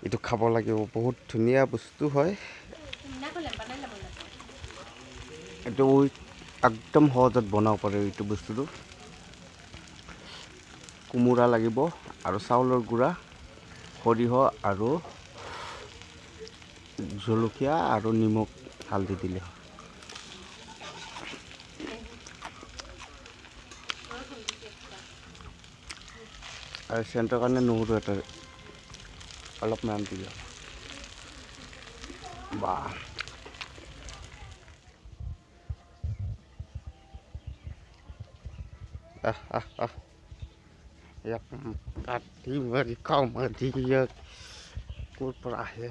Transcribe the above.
এইটো খাব লাগিব বহুত ধুনীয়া বস্তু হয় এইটো একদম সহজত বনাব পাৰে এইটো বস্তুটো কোমোৰা লাগিব আৰু চাউলৰ গুড়া সৰিয়হ আৰু জলকীয়া আৰু নিমখ হালধি দিলে আৰু চেণ্টৰ কাৰণে নহৰু এটা অলপমান দিলে বাহ কাটি মাৰি খাওঁ মাৰি ক'ৰ পৰা আহে